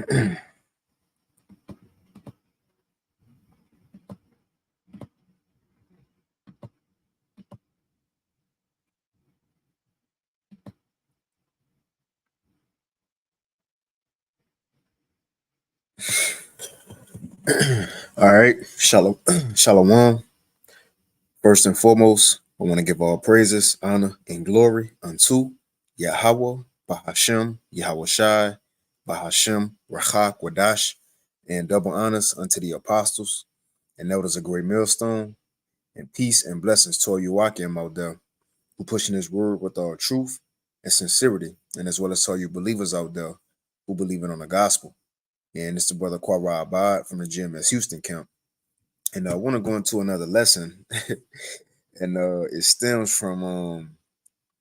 All right, shalom, shalom. First and foremost, I want to give all praises, honor, and glory unto Yahweh, Bahashem, Yahweh Shai, Bahashem, Rachak, Wadash, and double honors unto the apostles and elders of Great Millstone, and peace and blessings to all you Wakim out there who pushing his word with all truth and sincerity, and as well as to all you believers out there who believe in on the gospel. And it's the brother Quara Abad from the GMS Houston camp. And I want to go into another lesson, and it stems from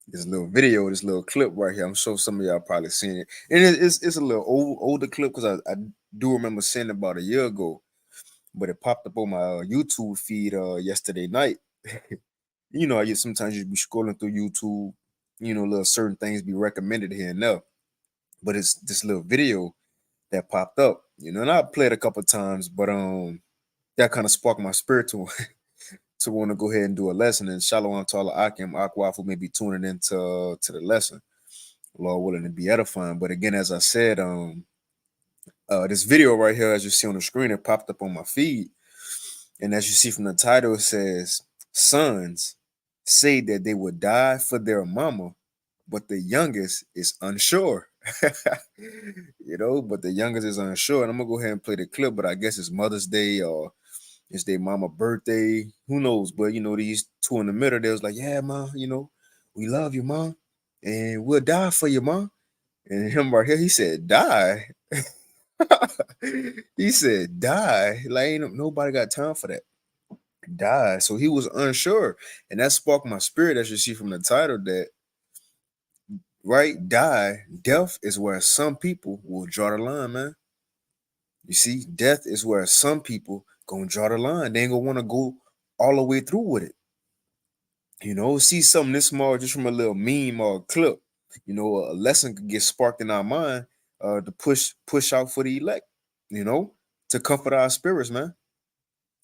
this little video, this little clip right here. I'm sure some of y'all probably seen it, and it's a little older clip because I do remember seeing it about a year ago, but it popped up on my YouTube feed yesterday night. You know, sometimes you be scrolling through YouTube, you know, little certain things be recommended here and there, but it's this little video that popped up, you know, and I played a couple times, but that kind of sparked my spirit to want to go ahead and do a lesson. And Shalom to all the Akim, Akwafu may be tuning into to the lesson. Lord willing to be edifying. But again, as I said, this video right here, as you see on the screen, it popped up on my feed. And as you see from the title, it says, sons say that they would die for their mama, but the youngest is unsure. You know, but the youngest is unsure. And I'm gonna go ahead and play the clip, but I guess it's Mother's Day or it's their mama birthday. Who knows? But you know, these two in the middle, they was like, yeah, ma, you know, we love you, ma, and we'll die for you, ma. And him right here, he said, die. He said, die. Like, ain't nobody got time for that. Die. So he was unsure. And that sparked my spirit, as you see from the title, that right, die. Death is where some people will draw the line, man. You see, death is where some people gonna draw the line. They ain't gonna want to go all the way through with it. You know, see something this small just from a little meme or a clip. You know, a lesson could get sparked in our mind to push out for the elect. You know, to comfort our spirits, man,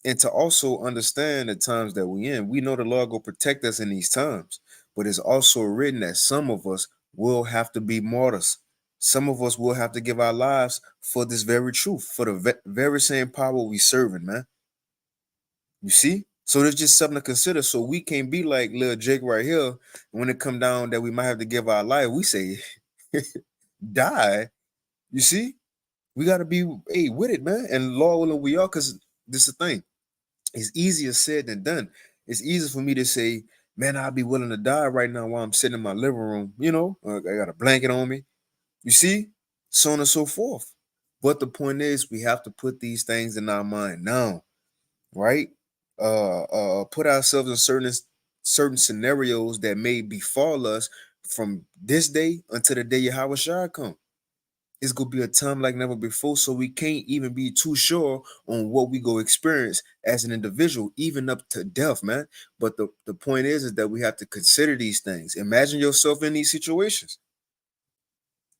and to also understand the times that we in. We know the Lord will protect us in these times, but it's also written that some of us will have to be martyrs. Some of us will have to give our lives for this very truth, for the very same power we serving, man. You see? So there's just something to consider. So we can't be like little Jake right here. When it come down that we might have to give our life, we say, die. You see? We got to be with it, man. And Lord willing, we are, because this is the thing. It's easier said than done. It's easy for me to say, man, I'll be willing to die right now while I'm sitting in my living room. You know, I got a blanket on me. You see? So on and so forth. But the point is, we have to put these things in our mind now, right? Put ourselves in certain scenarios that may befall us from this day until the day Yahweh Shai come. It's gonna be a time like never before, so we can't even be too sure on what we go experience as an individual, even up to death, man. But the point is that we have to consider these things. Imagine yourself in these situations.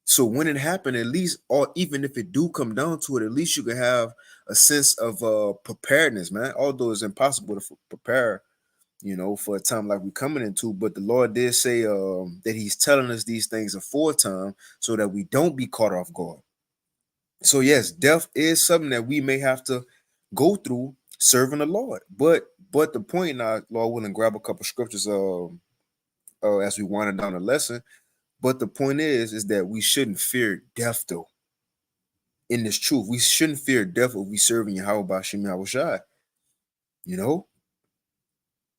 So when it happened, at least, or even if it do come down to it, at least you can have a sense of preparedness, man. Although it's impossible to prepare, you know, for a time like we're coming into, but the Lord did say that He's telling us these things aforetime so that we don't be caught off guard. So yes, death is something that we may have to go through serving the Lord. But the point now, Lord willing, grab a couple scriptures as we wind down the lesson. But the point is that we shouldn't fear death though. In this truth, we shouldn't fear death if we serving Yahweh Bashim Yahweh Shai. You know,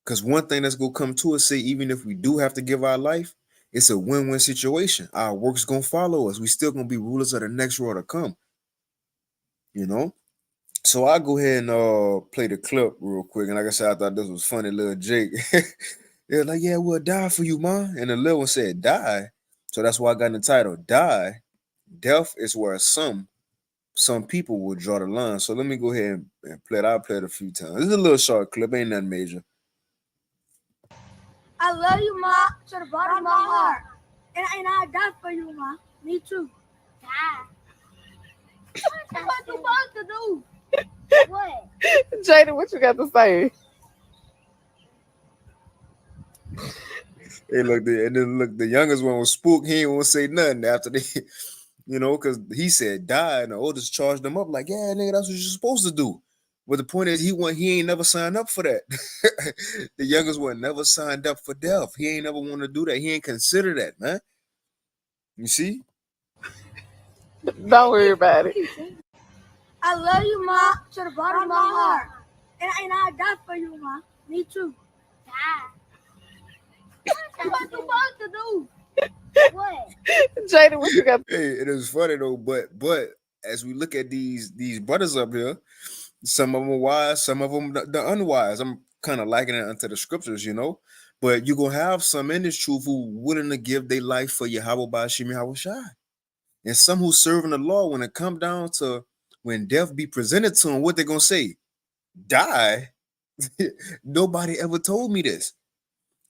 because one thing that's gonna come to us, say even if we do have to give our life, it's a win-win situation. Our works gonna follow us. We still gonna be rulers of the next world to come. You know. So I'll go ahead and play the clip real quick. And like I said, I thought this was funny, little Jake. They're like, yeah, we'll die for you, ma. And the little one said, die. So that's why I got in the title, die. Death is where some people will draw the line. So let me go ahead and play it. I'll play it a few times. This is a little short clip, ain't nothing major. I love you, ma, to the bottom of my heart. And I die for you, ma. Me too. Die. What you supposed to do? What? Jada, what you got to say? Hey, look, and then look, the youngest one was spooked. He ain't want to say nothing after they, because he said die, and the oldest charged him up like, yeah, nigga, that's what you're supposed to do. But the point is, he ain't never signed up for that. The youngest one never signed up for death. He ain't never want to do that. He ain't consider that, man. You see? Don't worry about it. I love you, Ma, to the bottom of my heart. And I die for you, Ma. Me too. What you supposed to do? What? Jada, what you got? Hey, it is funny though, but as we look at these brothers up here, some of them are wise, some of them the unwise. I'm kind of likening it unto the scriptures, But you gonna have some in this truth who willing to give their life for Yahweh Bashim Yahweh Shai. And some who serving the law when it come down to when death be presented to them, what they gonna say? Die? Nobody ever told me this.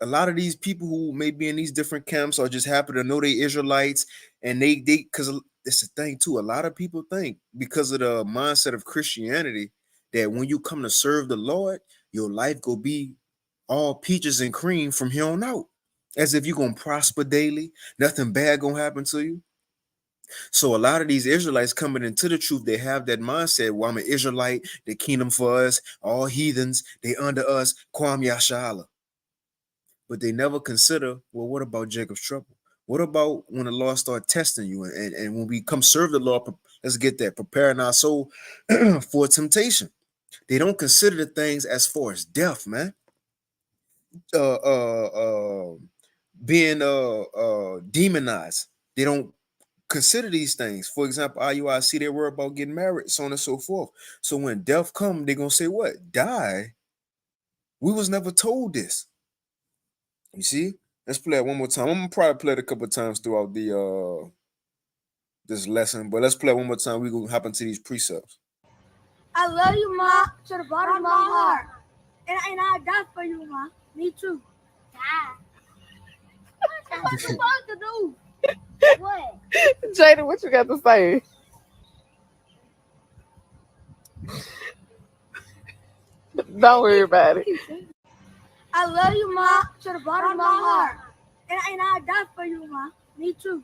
A lot of these people who may be in these different camps are just happy to know they Israelites, and they because it's the thing too. A lot of people think because of the mindset of Christianity that when you come to serve the Lord, your life go be all peaches and cream from here on out, as if you're gonna prosper daily, nothing bad gonna happen to you. So a lot of these Israelites coming into the truth, they have that mindset. Well, I'm an Israelite, the kingdom for us, all heathens, they under us, Kwam Yashala. But they never consider, well, what about Jacob's trouble? What about when the Lord start testing you? And when we come serve the Lord, let's get that, preparing our soul for temptation. They don't consider the things as far as death, man. Being demonized. They don't consider these things. For example, IUIC, they worry about getting married, so on and so forth. So when death come, they're gonna say, what? Die? We was never told this. You see? Let's play it one more time. I'm gonna probably play it a couple of times throughout the this lesson, but let's play it one more time. We're gonna hop into these precepts. I love you, Ma, to the bottom of my heart. And I die for you, Ma. Me too. What you supposed to do? What? Jada, what you got to say? Don't worry about it. I love you, Ma, to the bottom of my heart. And I die for you, Ma. Me too.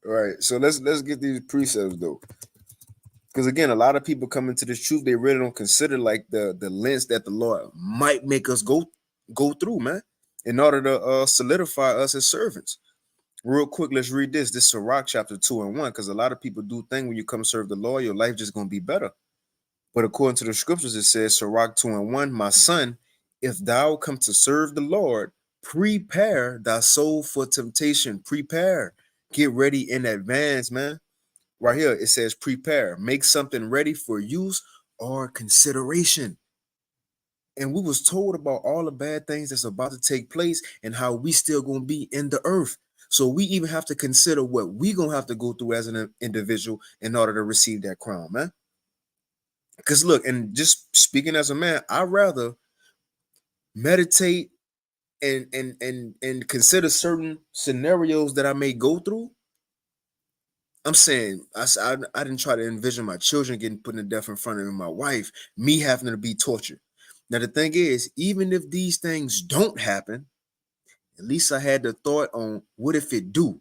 All right, so let's get these precepts though, because again, a lot of people come into this truth, they really don't consider like the lens that the Lord might make us go through, man, in order to solidify us as servants. Real quick, let's read this. This is Sirach chapter 2 and 1, because a lot of people do think when you come serve the Lord, your life just gonna be better. But according to the scriptures, it says, Sirach 2 and 1, my son, if thou come to serve the Lord, prepare thy soul for temptation. Prepare. Get ready in advance, man. Right here, it says prepare. Make something ready for use or consideration. And we was told about all the bad things that's about to take place and how we still gonna be in the earth. So we even have to consider what we gonna have to go through as an individual in order to receive that crown, man. Because look, and just speaking as a man, I'd rather meditate and consider certain scenarios that I may go through. I'm saying I didn't try to envision my children getting put in death in front of me, my wife, me having to be tortured. Now the thing is, even if these things don't happen, at least I had the thought on what if it do,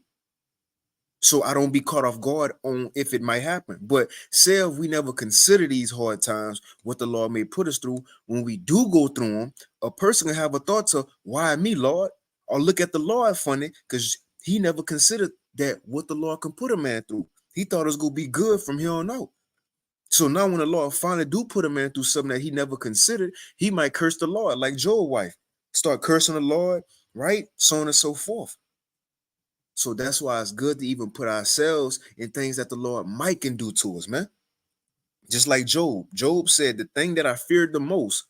so I don't be caught off guard on if it might happen. But say if we never consider these hard times, what the Lord may put us through, when we do go through them, a person can have a thought to, why me, Lord? Or look at the Lord funny, because he never considered that what the Lord can put a man through. He thought it was going to be good from here on out. So now when the Lord finally do put a man through something that he never considered, he might curse the Lord, like Job's wife. Start cursing the Lord, right? So on and so forth. So that's why it's good to even put ourselves in things that the Lord might can do to us, man. Just like Job. Job said, the thing that I feared the most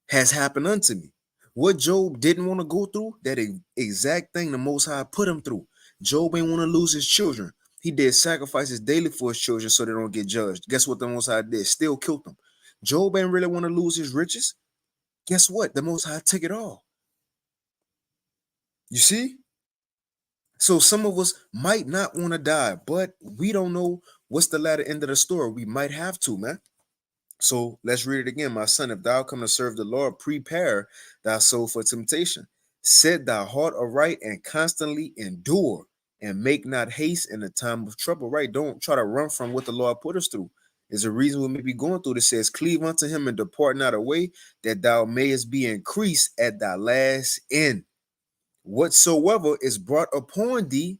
has happened unto me. What Job didn't want to go through, that exact thing the Most High put him through. Job ain't want to lose his children. He did sacrifices daily for his children so they don't get judged. Guess what the Most High did? Still killed them. Job ain't really want to lose his riches. Guess what? The Most High took it all. You see? So some of us might not want to die, but we don't know what's the latter end of the story. We might have to, man. So let's read it again. My son, if thou come to serve the Lord, prepare thy soul for temptation. Set thy heart aright and constantly endure, and make not haste in the time of trouble. Right? Don't try to run from what the Lord put us through. There's a reason we may be going through. It says, cleave unto him and depart not away, that thou mayest be increased at thy last end. Whatsoever is brought upon thee,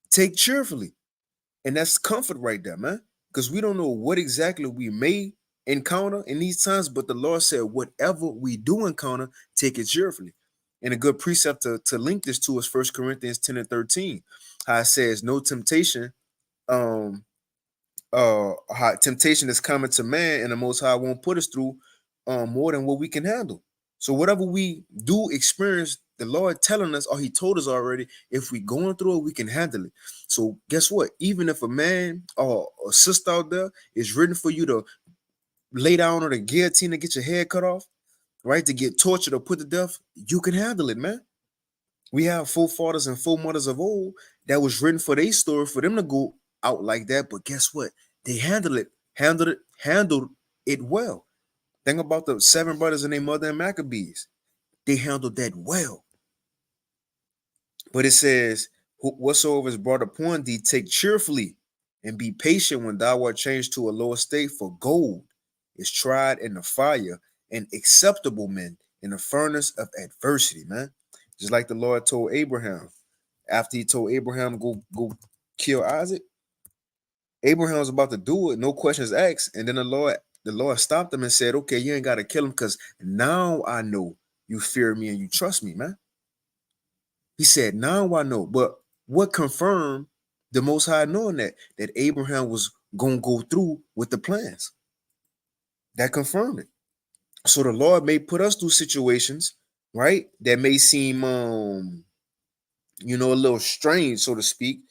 take cheerfully. And that's comfort right there, man. Because we don't know what exactly we may encounter in these times, but the Lord said, whatever we do encounter, take it cheerfully. And a good precept to link this to is 1 Corinthians 10 and 13. How it says, no temptation, how temptation is common to man, and the Most High won't put us through more than what we can handle. So whatever we do experience, the Lord telling us, or He told us already, if we going through it, we can handle it. So guess what? Even if a man or a sister out there is written for you to lay down on the guillotine to get your head cut off, right? To get tortured or put to death, you can handle it, man. We have forefathers and foremothers of old that was written for their story, for them to go out like that. But guess what? They handled it well. Think about the 7 brothers and their mother and Maccabees. They handled that well. But it says, whatsoever is brought upon thee, take cheerfully, and be patient when thou art changed to a lower state. For gold is tried in the fire, and acceptable men in the furnace of adversity, man. Just like the Lord told Abraham. After he told Abraham, go kill Isaac, Abraham was about to do it, no questions asked. And then the Lord stopped him and said, okay, you ain't got to kill him, because now I know you fear me and you trust me, man. He said, now I know. But what confirmed the Most High knowing that Abraham was going to go through with the plans? That confirmed it. So the Lord may put us through situations, right, that may seem, a little strange, so to speak,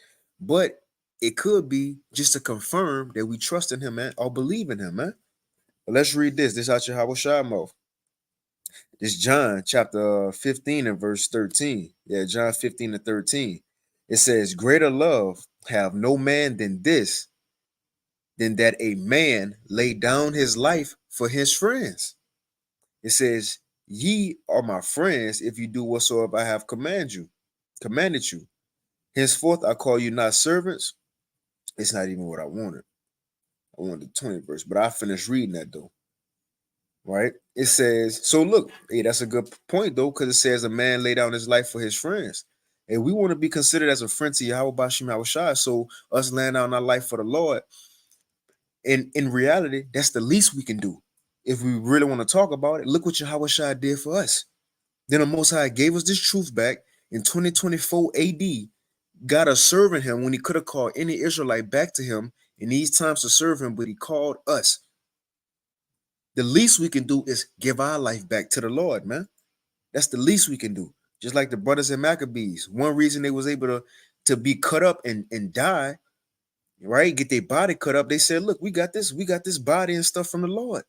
but it could be just to confirm that we trust in him, man, or believe in him, man. But let's read this. This out your Yahawashi mouth. This John chapter 15 and verse 13. Yeah, John 15 and 13. It says, greater love have no man than this, than that a man lay down his life for his friends. It says, ye are my friends if you do whatsoever I have commanded you. Henceforth I call you not servants. It's not even what I wanted. I wanted the 20th verse, but I finished reading that though. Right? It says, so look, hey, that's a good point though, because it says a man lay down his life for his friends. And we want to be considered as a friend to Yahweh Bashim Yahawashi. So us laying down our life for the Lord, and in reality, that's the least we can do. If we really want to talk about it, look what Yahawashi did for us. Then the Most High gave us this truth back in 2024 AD, got us serving him when he could have called any Israelite back to him in these times to serve him, but he called us. The least we can do is give our life back to the Lord, man. That's the least we can do. Just like the brothers and Maccabees. One reason they was able to be cut up and die, right? Get their body cut up. They said, look, we got this body and stuff from the Lord.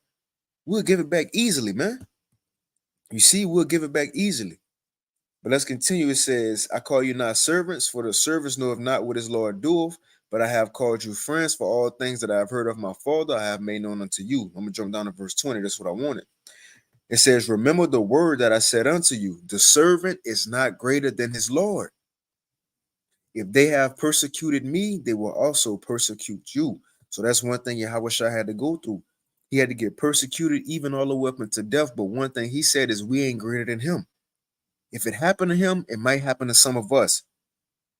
We'll give it back easily, man. You see, we'll give it back easily. But let's continue. It says, I call you not servants, for the servants knoweth not what his Lord doeth, but I have called you friends, for all things that I have heard of my Father I have made known unto you. I'm going to jump down to verse 20. That's what I wanted. It says, remember the word that I said unto you, the servant is not greater than his Lord. If they have persecuted me, they will also persecute you. So that's one thing Yahawashi had to go through. He had to get persecuted even all the way up into death. But one thing he said is we ain't greater than him. If it happened to him, it might happen to some of us.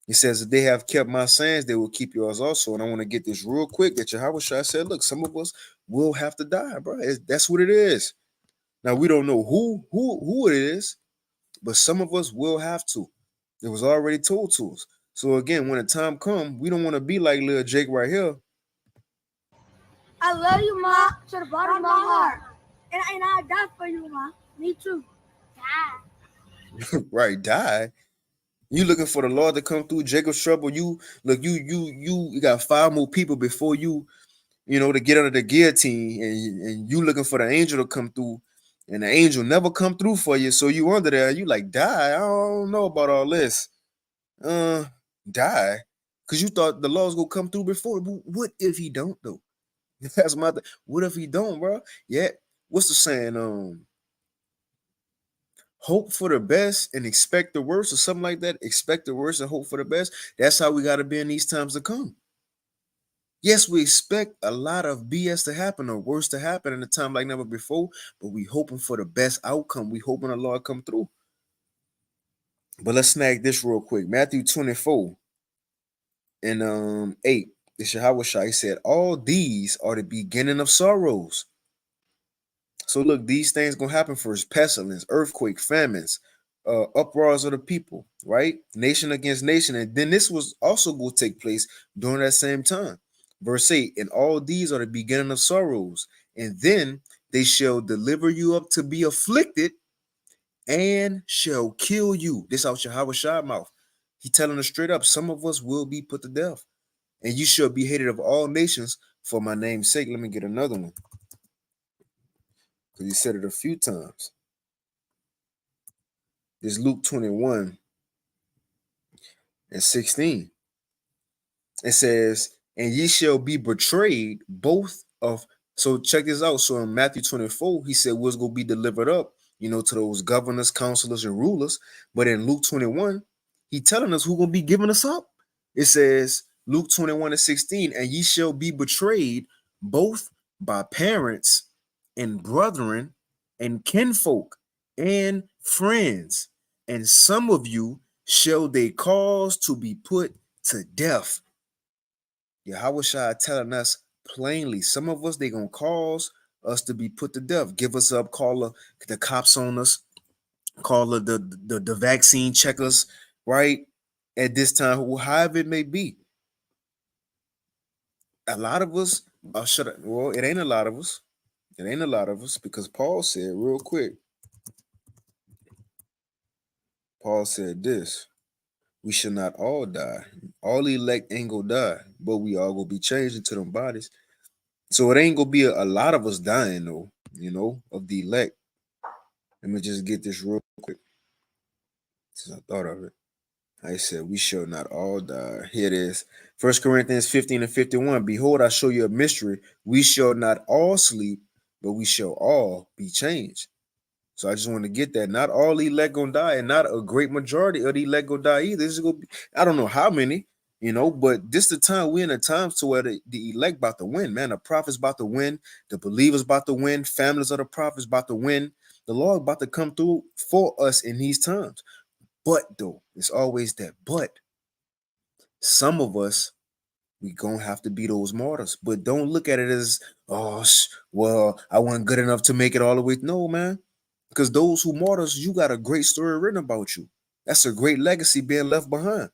He says, if they have kept my sayings, they will keep yours also. And I want to get this real quick that Yahawashi said, look, some of us will have to die, bro. That's what it is. Now, we don't know who it is, but some of us will have to. It was already told to us. So again, when the time comes, we don't want to be like little Jake right here. I love you, Ma, to the bottom of my heart. And I die for you, Ma. Me too. Die. Right, die. You looking for the Lord to come through Jacob's trouble. You look, you got 5 more people before you to get under the guillotine, and you looking for the angel to come through, and the angel never come through for you. So you under there, you like, die. I don't know about all this. die because you thought the laws gonna come through before. What if he don't though? That's my thing. What if he don't, bro? Yeah. What's the saying? Hope for the best and expect the worst, or something like that. Expect the worst and hope for the best. That's how we gotta be in these times to come. Yes, we expect a lot of BS to happen or worse to happen in a time like never before, but we hoping for the best outcome. We hoping the Lord come through. But let's snag this real quick. Matthew 24 and 8. The Shah, he said, all these are the beginning of sorrows. So look, these things gonna happen first: pestilence, earthquake, famines, uproars of the people, right? Nation against nation, and then this was also going to take place during that same time. Verse 8: and all these are the beginning of sorrows, and then they shall deliver you up to be afflicted, and shall kill you. This out Shah mouth. He telling us straight up: some of us will be put to death, and you shall be hated of all nations for my name's sake. Let me get another one, because he said it a few times. This Luke 21:16. It says, and ye shall be betrayed both of. So check this out. So in Matthew 24, he said was going to be delivered up, to those governors, counselors, and rulers. But in Luke 21, he telling us who going to be giving us up. It says, Luke 21:16, and ye shall be betrayed both by parents and brethren and kinfolk and friends, and some of you shall they cause to be put to death. Yahushua telling us plainly, some of us, they gonna cause us to be put to death, give us up, call the cops on us, call the vaccine checkers, right? At this time, however it may be. A lot of us well, it ain't a lot of us. It ain't a lot of us, because Paul said real quick. Paul said this: we shall not all die. All elect ain't gonna die, but we all gonna be changed into them bodies. So it ain't gonna be a lot of us dying though, of the elect. Let me just get this real quick, since I thought of it. I said we shall not all die. Here it is. 1 Corinthians 15:51. Behold, I show you a mystery. We shall not all sleep, but we shall all be changed. So I just want to get that. Not all elect gonna die, and not a great majority of the elect gonna die either. This is gonna be, I don't know how many, but this the time we're in a time to where the elect about to win, man. The prophets about to win, the believers about to win, families of the prophets about to win. The Lord about to come through for us in these times. But though, it's always that but. Some of us, we gonna have to be those martyrs. But don't look at it as, well, I wasn't good enough to make it all the way. No, man. Because those who martyrs, you got a great story written about you. That's a great legacy being left behind.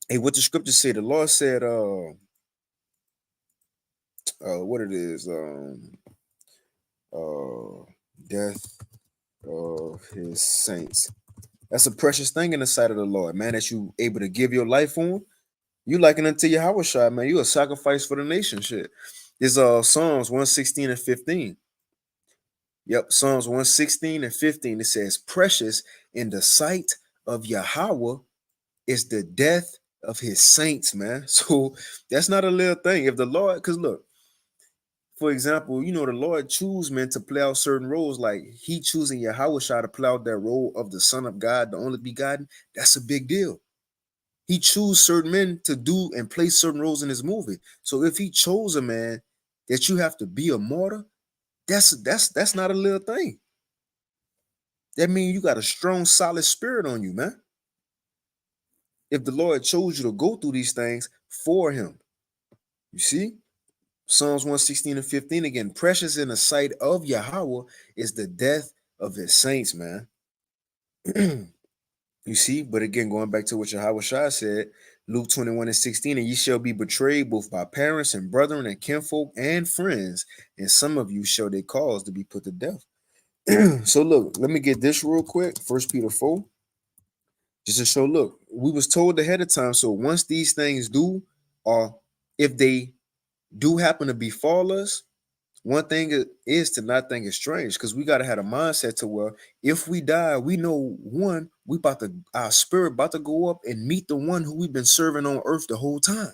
Hey, what the scripture say? The Lord said, what it is, death of his saints. That's a precious thing in the sight of the Lord, man, that you able to give your life for him. You liken unto Yahushua, man. You a sacrifice for the nation. Shit. This Psalms 116:15. Yep, Psalms 116:15. It says, precious in the sight of Yahweh is the death of his saints, man. So that's not a little thing. If the Lord, because look, for example, the Lord choose men to play out certain roles, like he choosing Yahushua to play out that role of the Son of God, the only begotten. That's a big deal. He chose certain men to do and play certain roles in his movie. So if he chose a man that you have to be a martyr, that's not a little thing. That means you got a strong, solid spirit on you, man. If the Lord chose you to go through these things for him. You see? Psalms 116:15 again. Precious in the sight of Yahweh is the death of his saints, man. You see? But again, going back to what Yahushua said, Luke 21:16, and ye shall be betrayed both by parents and brethren and kinfolk and friends, and some of you shall they cause to be put to death. So look, let me get this real quick. 1 Peter 4. Just to show, look, we was told ahead of time. So once these things do, or if they do happen to befall us, One thing is to not think it's strange, because we gotta have a mindset to where if we die, we know one, our spirit about to go up and meet the one who we've been serving on earth the whole time.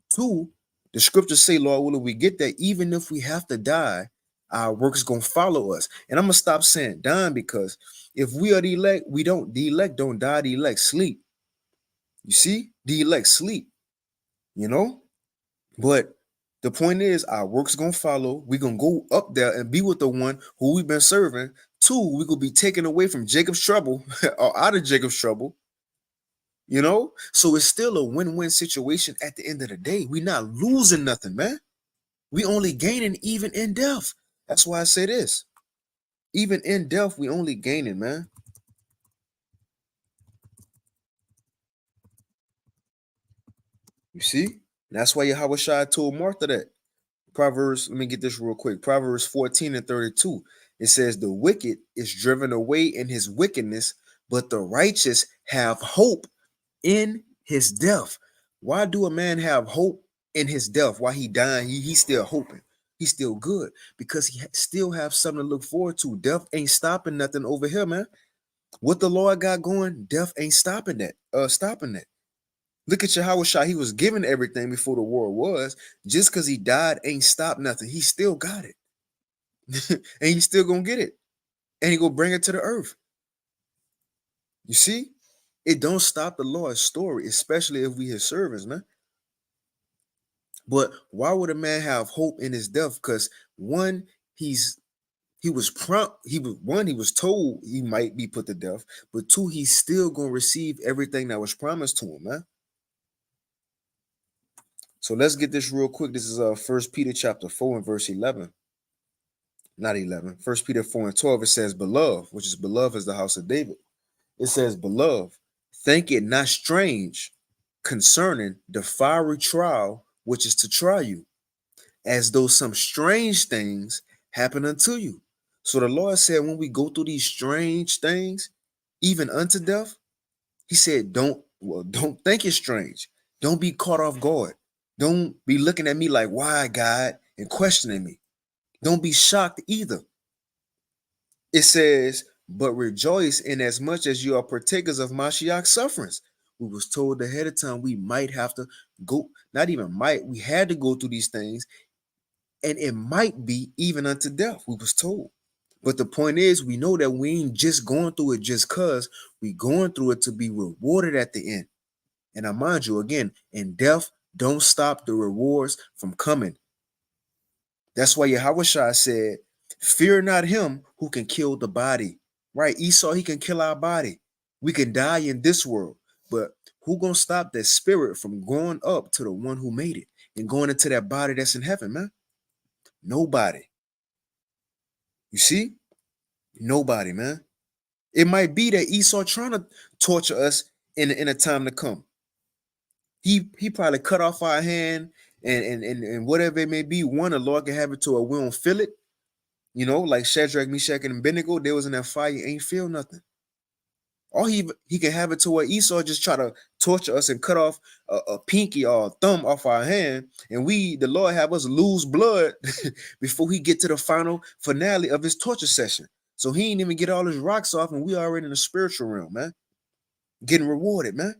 Two, the scriptures say, Lord willing, we get that even if we have to die, our works gonna follow us. And I'm gonna stop saying dying, because if we are the elect, the elect don't die, the elect sleep. You see, the elect sleep, you know? But the point is, our works gonna follow. We're gonna go up there and be with the one who we've been serving. Two, we could be taken away from Jacob's trouble or out of Jacob's trouble. You know, so it's still a win-win situation at the end of the day. We're not losing nothing, man. We only gaining even in death. That's why I say this. Even in death, we only gaining, man. You see? That's why Yahweh Shai told Martha that. Proverbs, let me get this real quick. Proverbs 14:32. It says, the wicked is driven away in his wickedness, but the righteous have hope in his death. Why do a man have hope in his death? Why he dying? He's still hoping. He's still good because he still have something to look forward to. Death ain't stopping nothing over here, man. What the Lord got going, death ain't stopping that. Stopping that. Look at Yahweh Shai. He was given everything before the world was. Just because he died ain't stopped nothing. He still got it. And he's still gonna get it. And he gonna bring it to the earth. You see? It don't stop the Lord's story, especially if we his servants, man. But why would a man have hope in his death? Because one, he was told he might be put to death, but two, he's still gonna receive everything that was promised to him, man. So let's get this real quick. This is 1 Peter chapter 4 and verse 11. Not 11. 1 Peter 4 and 12. It says, beloved, which is beloved is the house of David. It says, beloved, think it not strange concerning the fiery trial which is to try you, as though some strange things happen unto you. So the Lord said, when we go through these strange things, even unto death, he said, don't think it's strange. Don't be caught off guard. Don't be looking at me like, why, God, and questioning me. Don't be shocked either. It says, but rejoice in as much as you are partakers of Mashiach's sufferings. We was told ahead of time we might have to go, not even might, we had to go through these things, and it might be even unto death, we was told. But the point is, we know that we ain't just going through it just because we going through it to be rewarded at the end. And I mind you, again, in death, don't stop the rewards from coming. That's why Yahweh Shai said, fear not him who can kill the body. Right? Esau, he can kill our body. We can die in this world. But who gonna stop that spirit from going up to the one who made it and going into that body that's in heaven, man? Nobody. You see? Nobody, man. It might be that Esau trying to torture us in a time to come. He probably cut off our hand and whatever it may be. One, the Lord can have it to where we don't feel it. You know, like Shadrach, Meshach, and Abednego, they was in that fire, ain't feel nothing. Or he can have it to where Esau just try to torture us and cut off a pinky or a thumb off our hand, and the Lord have us lose blood before he get to the final finale of his torture session. So he ain't even get all his rocks off, and we already in the spiritual realm, man. Getting rewarded, man.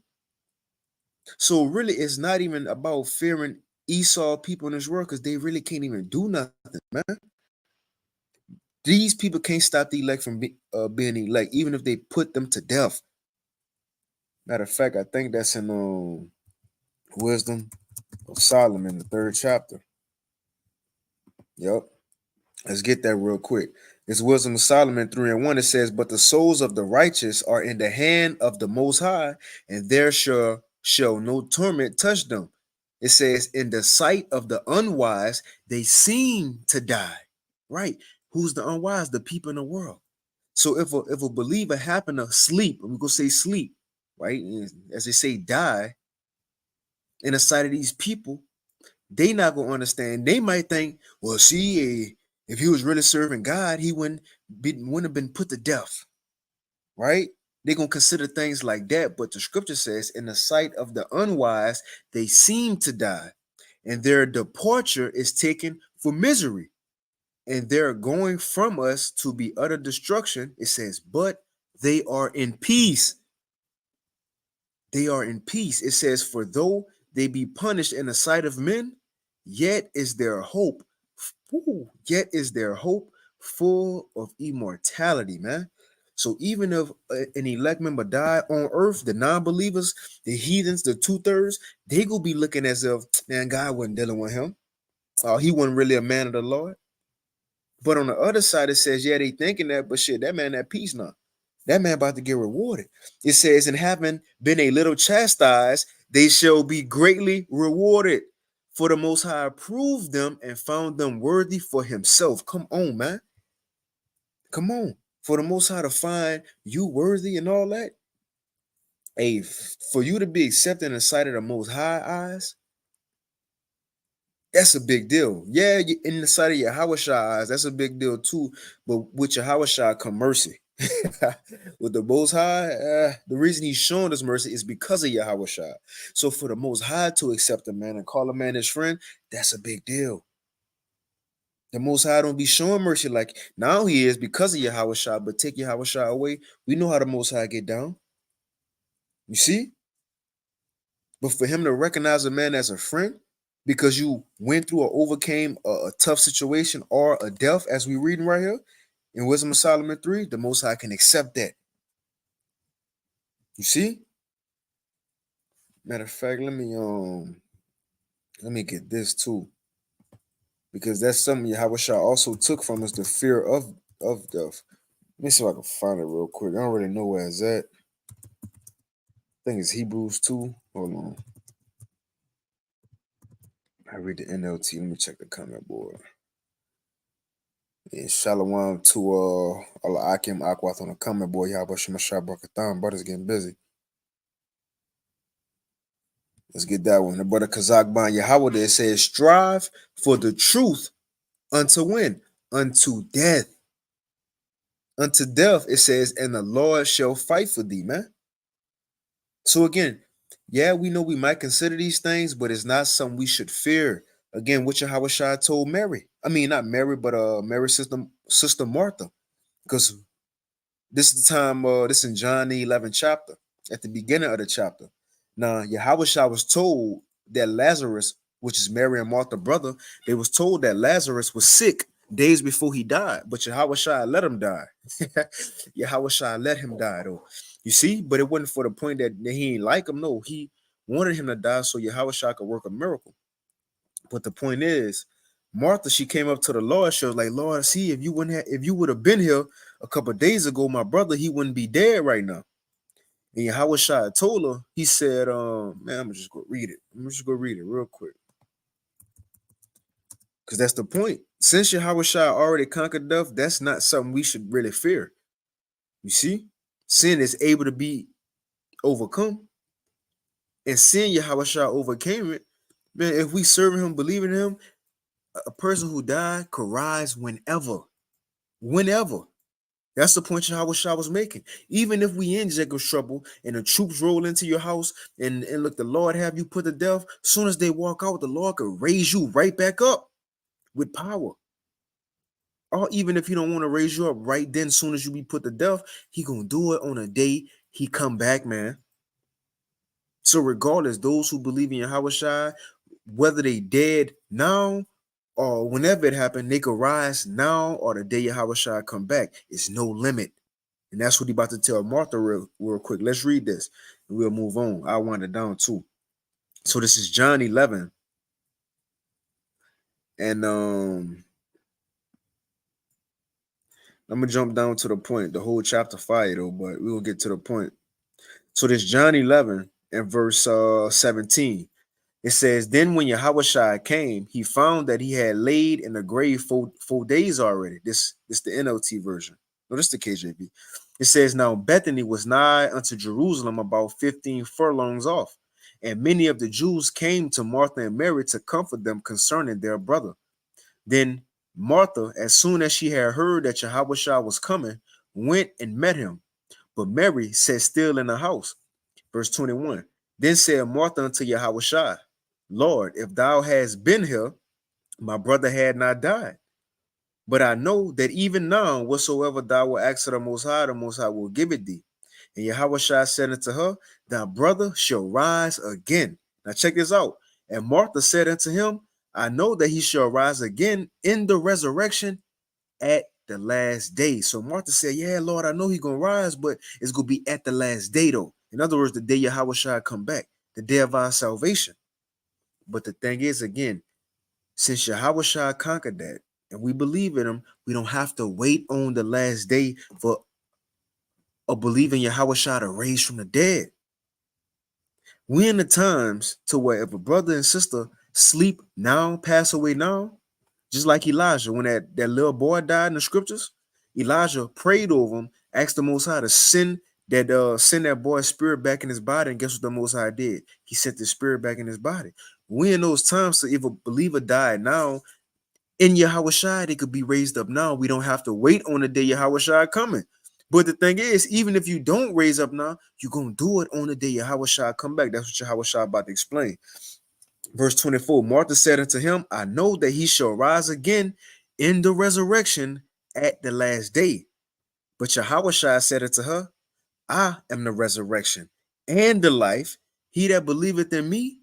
So really, it's not even about fearing Esau people in this world, because they really can't even do nothing, man. These people can't stop the elect from being elect, even if they put them to death. Matter of fact, I think that's in Wisdom of Solomon, the 3rd chapter. Yep. Let's get that real quick. It's Wisdom of Solomon 3 and 1. It says, but the souls of the righteous are in the hand of the Most High, and there shall no torment touch them. It says, in the sight of the unwise, they seem to die. Right? Who's the unwise? The people in the world. So if a believer happen to sleep, I'm going to say sleep, right? As they say, die in the sight of these people, they not going to understand. They might think, well, see, if he was really serving God, he wouldn't have been put to death, right? They're going to consider things like that. But the scripture says, in the sight of the unwise, they seem to die, and their departure is taken for misery. and they're going from us to be utter destruction. It says, but they are in peace. They are in peace. It says, for though they be punished in the sight of men, yet is their hope. Yet is their hope full of immortality, man. So even if an elect member die on earth, the non-believers, the heathens, the 2/3, they will be looking as if, man, God wasn't dealing with him. He wasn't really a man of the Lord. But on the other side, it says, yeah, they thinking that, but shit, that man at peace now. That man about to get rewarded. It says, and having been a little chastised, they shall be greatly rewarded. For the Most High approved them and found them worthy for himself. Come on, man. Come on. For the Most High to find you worthy and all that. Hey, for you to be accepted in the sight of the Most High eyes, that's a big deal. Yeah, in the sight of Yahushua eyes, that's a big deal too. But with Yahushua come mercy. With the Most High, the reason he's showing us mercy is because of Yahushua. So for the Most High to accept a man and call a man his friend, that's a big deal. The Most High don't be showing mercy like now he is because of Yahushua, but take Yahushua away. We know how the Most High get down. You see? But for him to recognize a man as a friend, because you went through or overcame a tough situation or a death, as we reading right here in Wisdom of Solomon 3, the Most High can accept that. You see? Matter of fact, let me get this too, because that's something Yahushua also took from us, the fear of death. Let me see if I can find it real quick. I don't really know where it's at. I think it's Hebrews 2. Hold on. I read the NLT. Let me check the comment board. Yeah, Shalom to Allah Akim Akwath on the comment board. Yahweh Shemashah Barakatham. Brother's getting busy. Let's get that one. The brother Kazak Ban Yahweh there says, strive for the truth unto when? Unto death. Unto death, it says, and the Lord shall fight for thee, man. So again, yeah, we know we might consider these things, but it's not something we should fear. Again, what Yahushua told Mary. I mean, not Mary, but Mary's sister Martha. Because this is the time, this in John the 11th chapter, at the beginning of the chapter. Now, Yahushua was told that Lazarus, which is Mary and Martha's brother, they was told that Lazarus was sick days before he died, but Yahushua let him die. Yahushua let him die, though. You see, but it wasn't for the point that he ain't like him. No, he wanted him to die so Yahushua could work a miracle. But the point is, Martha, she came up to the Lord. She was like, Lord, see, if you would have been here a couple of days ago, my brother, he wouldn't be dead right now. And Yahushua told her, he said, man, I'm just gonna read it. I'm just gonna read it real quick. Because that's the point. Since Yahushua already conquered death, that's not something we should really fear. You see? Sin is able to be overcome. And sin, Yahushua overcame it. Man, if we serve him, believe in him, a person who died could rise whenever. Whenever. That's the point Yahushua was making. Even if we in Jacob's trouble and the troops roll into your house and look, the Lord have you put to death, as soon as they walk out, the Lord could raise you right back up with power. Or even if he don't want to raise you up right then, as soon as you be put to death, he gonna do it on a day he come back, man. So regardless, those who believe in Yahushua, whether they dead now or whenever it happened, they could rise now or the day Yahushua come back. It's no limit. And that's what he about to tell Martha real quick. Let's read this and we'll move on. I'll wind it down too. So this is John 11. And I'm gonna jump down to the point. The whole chapter fire though, but we will get to the point. So this John 11 and verse 17. It says, then when Yahushua came, he found that he had laid in the grave 4 days already. This the NLT version. No, this is the KJV. It says, now Bethany was nigh unto Jerusalem, about 15 furlongs off. And many of the Jews came to Martha and Mary to comfort them concerning their brother. Then Martha, as soon as she had heard that Yahushua was coming, went and met him. But Mary sat still in the house. Verse 21. Then said Martha unto Yahushua, Lord, if thou hadst been here, my brother had not died. But I know that even now, whatsoever thou wilt ask of the Most High will give it thee. And Yahushua said unto her, thy brother shall rise again. Now check this out. And Martha said unto him, I know that he shall rise again in the resurrection at the last day. So Martha said, yeah, Lord, I know he's going to rise, but it's going to be at the last day though. In other words, the day Yahushua come back, the day of our salvation. But the thing is, again, since Yahushua conquered that and we believe in him, we don't have to wait on the last day for a believing Yahushua to raise from the dead. We in the times to where if a brother and sister sleep now, pass away now, just like Elijah, when that little boy died in the scriptures, Elijah prayed over him, asked the Most High to send that boy's spirit back in his body, and guess what the Most High did? He sent the spirit back in his body. We in those times, so if a believer died now, in Yahushua, they could be raised up now. We don't have to wait on the day Yahushua coming. But the thing is, even if you don't raise up now, you're going to do it on the day Yahushua come back. That's what Yahushua about to explain. Verse 24, Martha said unto him, I know that he shall rise again in the resurrection at the last day. But Yahushua said unto her, I am the resurrection and the life. He that believeth in me,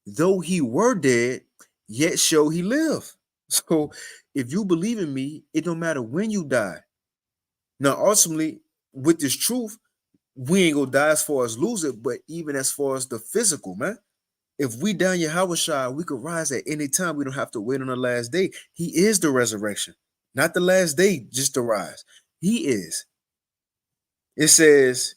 though he were dead, yet shall he live. So if you believe in me, it don't matter when you die. Now, ultimately, with this truth, we ain't gonna die as far as lose it, but even as far as the physical, man. If we die in Yahushua, we could rise at any time. We don't have to wait on the last day. He is the resurrection, not the last day, just to rise. He is. It says,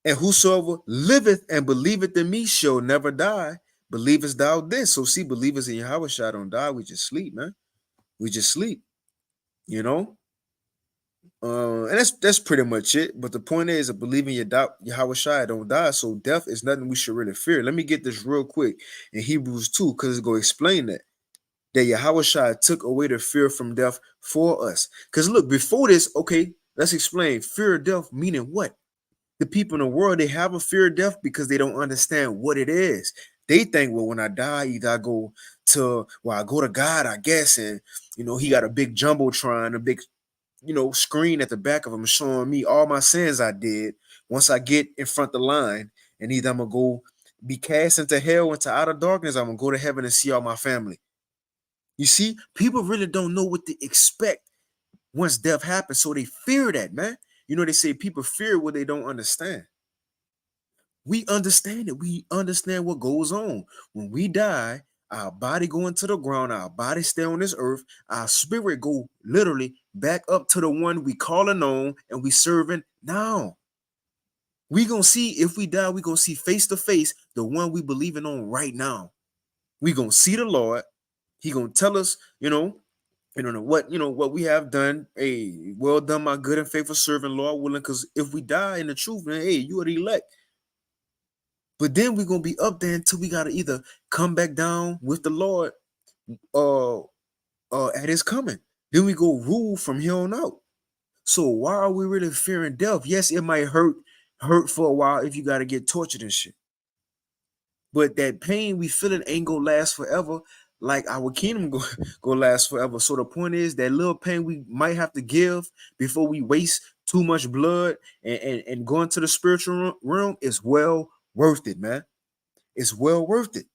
and whosoever liveth and believeth in me shall never die. Believest thou this? So see, believers in Yahushua don't die. We just sleep, man. We just sleep, you know. And that's pretty much it. But the point is, believing Yahushua don't die. So death is nothing we should really fear. Let me get this real quick in Hebrews 2, because it's going to explain that Yahushua took away the fear from death for us. Because look, before this, okay, let's explain. Fear of death meaning what? The people in the world, they have a fear of death because they don't understand what it is. They think, well, when I die, either I go to God, I guess, and he got a big jumbotron, a big screen at the back of him showing me all my sins I did once I get in front of the line, and either I'm gonna go be cast into hell, into outer darkness, I'm gonna go to heaven and see all my family. You see, people really don't know what to expect once death happens, so they fear that, man. They say people fear what they don't understand. We understand it. We understand what goes on. When we die, our body go into the ground, our body stay on this earth, our spirit go literally back up to the one we calling on and we serving now. We gonna see, if we die, we gonna see face to face the one we believing on right now. We gonna see the Lord. He gonna tell us, what we have done. Hey, well done, my good and faithful servant, Lord willing. Because if we die in the truth, man, hey, you are the elect. But then we're going to be up there until we got to either come back down with the Lord at his coming. Then we go rule from here on out. So why are we really fearing death? Yes, it might hurt for a while if you got to get tortured and shit. But that pain we feeling ain't going to last forever, like our kingdom go last forever. So the point is, that little pain we might have to give before we waste too much blood and go into the spiritual realm is well worth it, man. It's well worth it.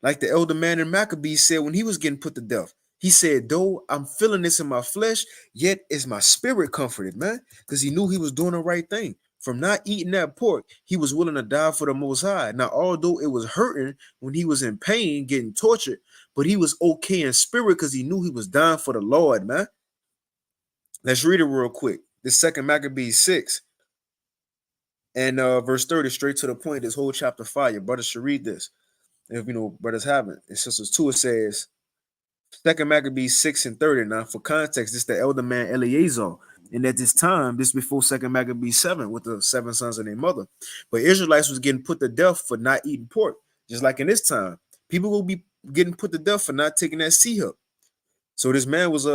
Like the elder man in Maccabees said when he was getting put to death. He said, though I'm feeling this in my flesh, yet is my spirit comforted, man. Because he knew he was doing the right thing. From not eating that pork, he was willing to die for the Most High. Now, although it was hurting when he was in pain, getting tortured, but he was okay in spirit because he knew he was dying for the Lord, man. Let's read it real quick. The second Maccabees 6. And verse 30, straight to the point, this whole chapter 5. Your brothers should read this. If brothers haven't. And sisters too, it says, Second Maccabees 6 and 30. Now, for context, this is the elder man Eleazar. And at this time, this before Second Maccabees 7 with the 7 sons of their mother. But Israelites was getting put to death for not eating pork. Just like in this time. People will be getting put to death for not taking that sea hook. So this man was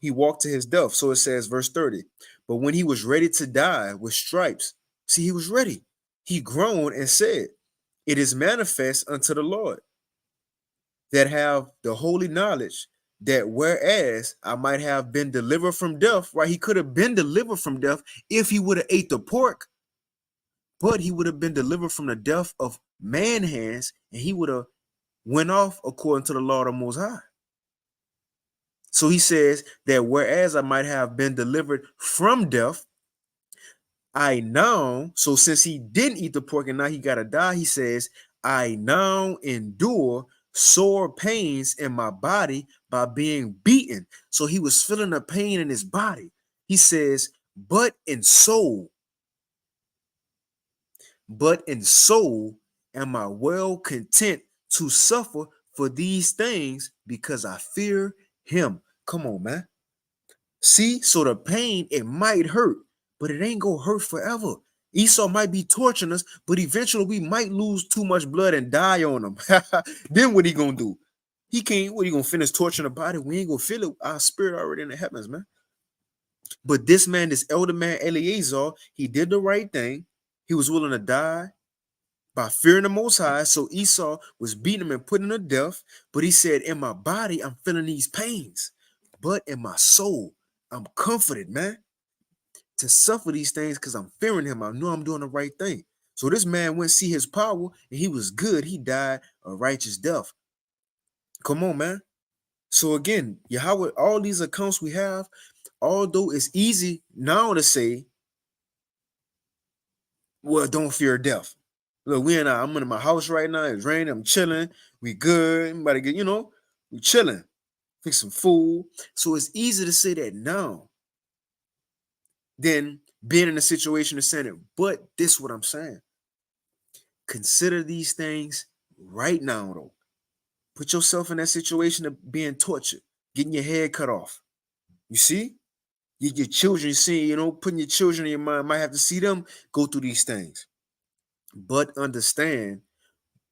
he walked to his death. So it says, verse 30. But when he was ready to die with stripes, see, he was ready. He groaned and said, it is manifest unto the Lord that have the holy knowledge that whereas I might have been delivered from death, right? He could have been delivered from death if he would have ate the pork, but he would have been delivered from the death of man hands, and he would have went off according to the law of the Most High. So he says that whereas I might have been delivered from death, I now, so since he didn't eat the pork and now he got to die, he says, I now endure sore pains in my body by being beaten. So he was feeling the pain in his body. He says, but in soul am I well content to suffer for these things because I fear him. Come on, man. See, so the pain, it might hurt, but it ain't gonna hurt forever. Esau might be torturing us, but eventually we might lose too much blood and die on him. Then what he gonna do? He can't, what, he gonna finish torturing the body? We ain't gonna feel it. Our spirit already in the heavens, man. But this man, this elder man, Eleazar, he did the right thing. He was willing to die by fearing the Most High. So Esau was beating him and putting him to death. But he said, in my body, I'm feeling these pains. But in my soul, I'm comforted, man, to suffer these things because I'm fearing him. I know I'm doing the right thing. So this man went see his power and he was good. He died a righteous death. Come on, man. So again, Yahweh, all these accounts we have, although it's easy now to say, well, don't fear death. Look, I'm in my house right now. It's raining. I'm chilling. We good. I'm about to get, we chilling. Fix some food. So it's easy to say that now than being in a situation of saying it. But this is what I'm saying. Consider these things right now, though. Put yourself in that situation of being tortured, getting your head cut off. You see? Your children, you see, putting your children in your mind, might have to see them go through these things. But understand,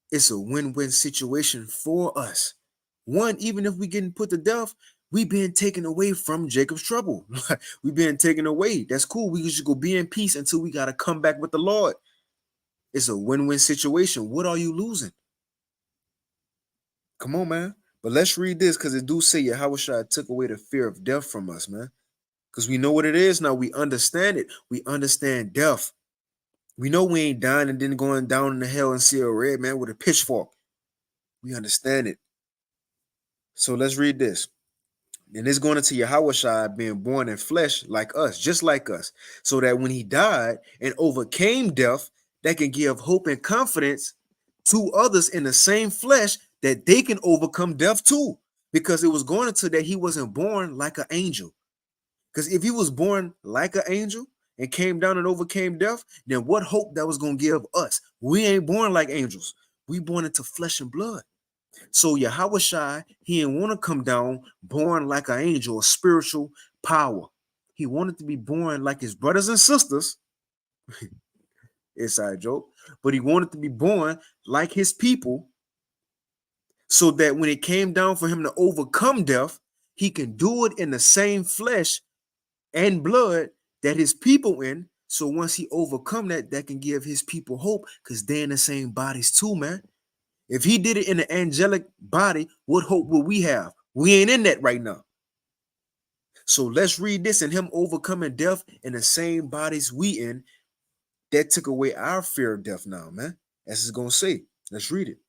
it's a win-win situation for us. One, even if we getting put to death, we being taken away from Jacob's trouble. We being taken away. That's cool. We just go be in peace until we got to come back with the Lord. It's a win-win situation. What are you losing? Come on, man. But let's read this because it do say Yahweh took away the fear of death from us, man. Because we know what it is now. We understand it. We understand death. We know we ain't dying and then going down in the hell and see a red man with a pitchfork. We understand it. So let's read this. And it's going into Yahweh being born in flesh like us, just like us, so that when he died and overcame death, that can give hope and confidence to others in the same flesh that they can overcome death too. Because it was going into that he wasn't born like an angel. Because if he was born like an angel and came down and overcame death, then what hope that was going to give us? We ain't born like angels. We born into flesh and blood. So Yahweh he didn't want to come down born like an angel, a spiritual power. He wanted to be born like his brothers and sisters. Inside joke. But he wanted to be born like his people so that when it came down for him to overcome death, he can do it in the same flesh and blood that his people in. So once he overcome that can give his people hope because they're in the same bodies too, man. If he did it in the angelic body, what hope will we have? We ain't in that right now. So let's read this, and him overcoming death in the same bodies we in, that took away our fear of death now, man. As it's going to say. Let's read it.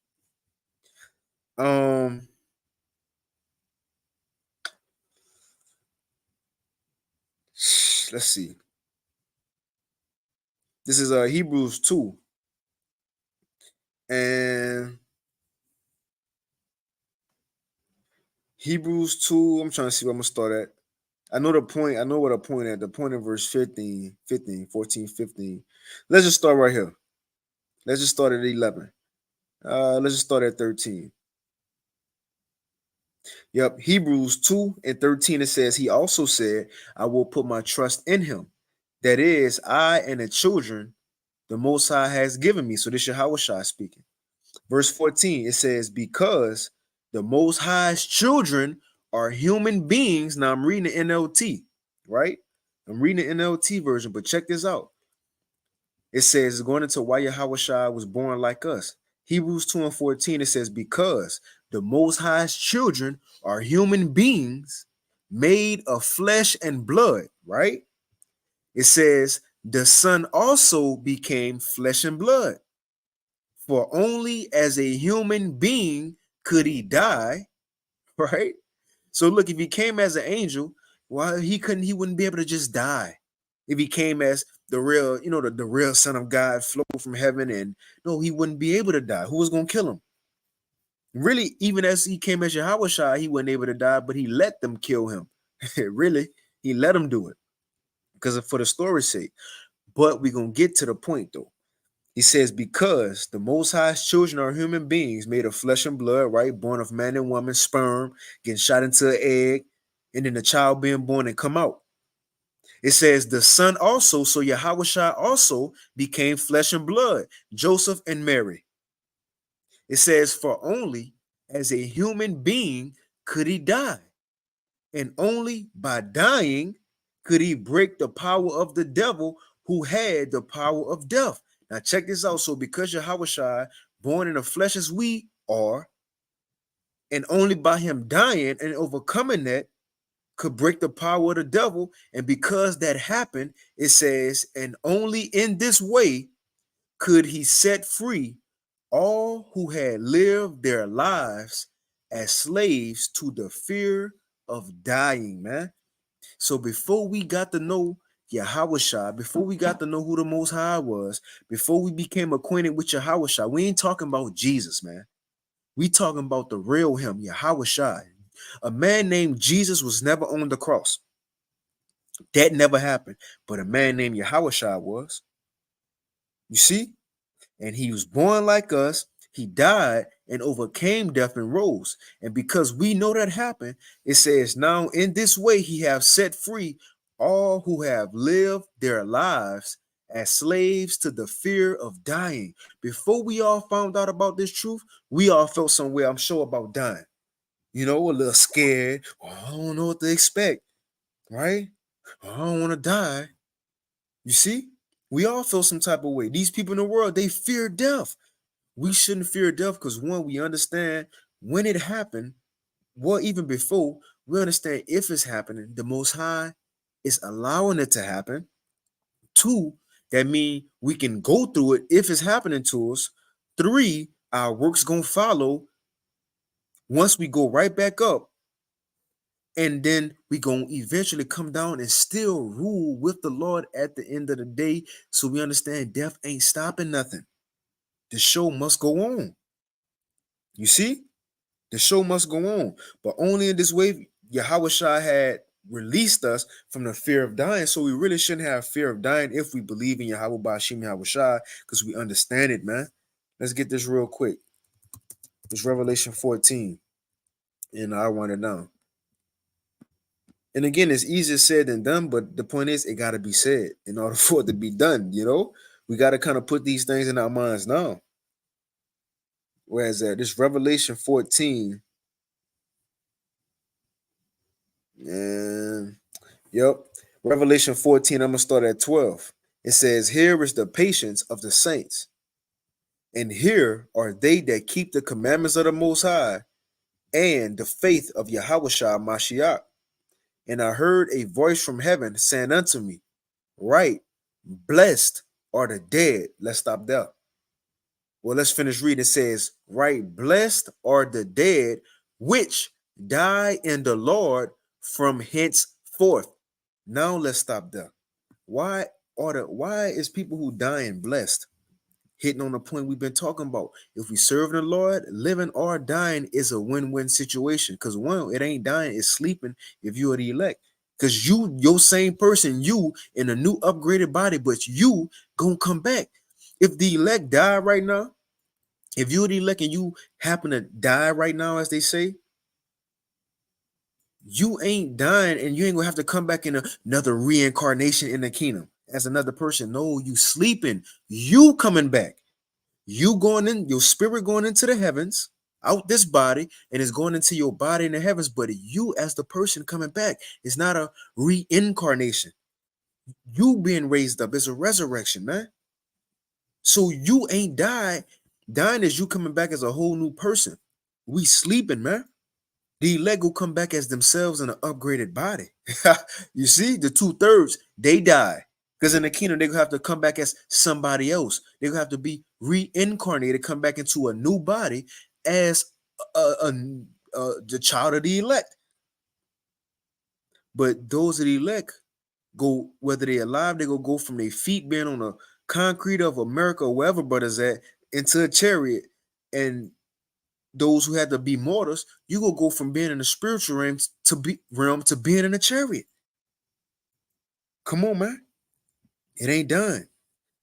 Let's see. This is Hebrews 2. And Hebrews 2, I'm trying to see where I'm going to start at. I know the point. I know what the point at. The point in verse 14, 15. Let's just start right here. Let's just start at 11. Let's just start at 13. Yep, Hebrews 2 and 13, it says, he also said, I will put my trust in him. That is, I and the children the Most High has given me. So this is Yahweh speaking. Verse 14, it says, because the Most High's children are human beings. Now I'm reading the NLT, right? I'm reading the NLT version, but check this out. It says, going into why Yahweh was born like us. Hebrews 2 and 14, it says, because the Most High's children are human beings made of flesh and blood, right? It says, the Son also became flesh and blood. For only as a human being could he die, right? So look, if he came as an angel, well, he wouldn't be able to just die. If he came as the real, the real Son of God flow from heaven, and no, he wouldn't be able to die. Who was gonna kill him? Really, even as he came as Yahweh Shai, he wasn't able to die, but he let them kill him. Really, he let them do it because for the story's sake. But we're gonna get to the point though. He says, because the Most High's children are human beings made of flesh and blood, right? Born of man and woman, sperm, getting shot into an egg, and then the child being born and come out. It says the Son also, so Yahweh Shai also became flesh and blood, Joseph and Mary. It says, for only as a human being could he die, and only by dying could he break the power of the devil who had the power of death. Now check this out. So because Yahweh Shai, born in the flesh as we are, and only by him dying and overcoming that could break the power of the devil. And because that happened, it says, and only in this way could he set free all who had lived their lives as slaves to the fear of dying, man. So before we got to know Yahweh Shai, before we got to know who the Most High was, before we became acquainted with Yahweh Shai, we ain't talking about Jesus, man. We talking about the real him, Yahweh Shai. A man named Jesus was never on the cross. That never happened. But a man named Yahweh Shai was. You see? And he was born like us. He died and overcame death and rose. And because we know that happened, it says, now in this way he have set free all who have lived their lives as slaves to the fear of dying. Before we all found out about this truth, we all felt some way, I'm sure, about dying. A little scared. Oh, I don't know what to expect, right? I don't want to die. You see? We all feel some type of way. These people in the world, they fear death. We shouldn't fear death because, one, we understand when it happened, well, even before, we understand if it's happening, the Most High is allowing it to happen. Two, that means we can go through it if it's happening to us. Three, our work's going to follow once we go right back up. And then we going to eventually come down and still rule with the Lord at the end of the day. So we understand death ain't stopping nothing. The show must go on. You see? The show must go on. But only in this way, Yahweh Shai had released us from the fear of dying. So we really shouldn't have fear of dying if we believe in Yahweh Ba'ashim Yahweh Shai, because we understand it, man. Let's get this real quick. It's Revelation 14. And I want it down. And again, it's easier said than done, but the point is, it got to be said in order for it to be done, We got to kind of put these things in our minds now. Whereas this Revelation 14, and Revelation 14, I'm going to start at 12. It says, here is the patience of the saints, and here are they that keep the commandments of the Most High and the faith of Yahweh Shai Mashiach. And I heard a voice from heaven saying unto me, right, blessed are the dead. Let's stop there. Well, let's finish reading. It says, right, blessed are the dead which die in the Lord from henceforth. Now let's stop there. Why is people who dying blessed? Hitting on the point we've been talking about. If we serve the Lord, living or dying is a win-win situation. Because one, it ain't dying, it's sleeping if you are the elect. Because your same person, you in a new upgraded body, but you gonna come back. If the elect die right now, if you're the elect and you happen to die right now, as they say, you ain't dying and you ain't gonna have to come back in another reincarnation in the kingdom as another person. No, you sleeping, you coming back. You going in, your spirit going into the heavens, out this body, and it's going into your body in the heavens. But you, as the person coming back, it's not a reincarnation. You being raised up is a resurrection, man. So you ain't died. Dying is you coming back as a whole new person. We sleeping, man. The elect will come back as themselves in an upgraded body. You see, the 2/3, they die. Because in the kingdom, they're going to have to come back as somebody else. They're going to have to be reincarnated, come back into a new body as the child of the elect. But those of the elect go, whether they're alive, they're going to go from their feet being on the concrete of America or wherever brothers at into a chariot. And those who had to be mortals, you will go from being in the spiritual realm to being in a chariot. Come on, man. It ain't done.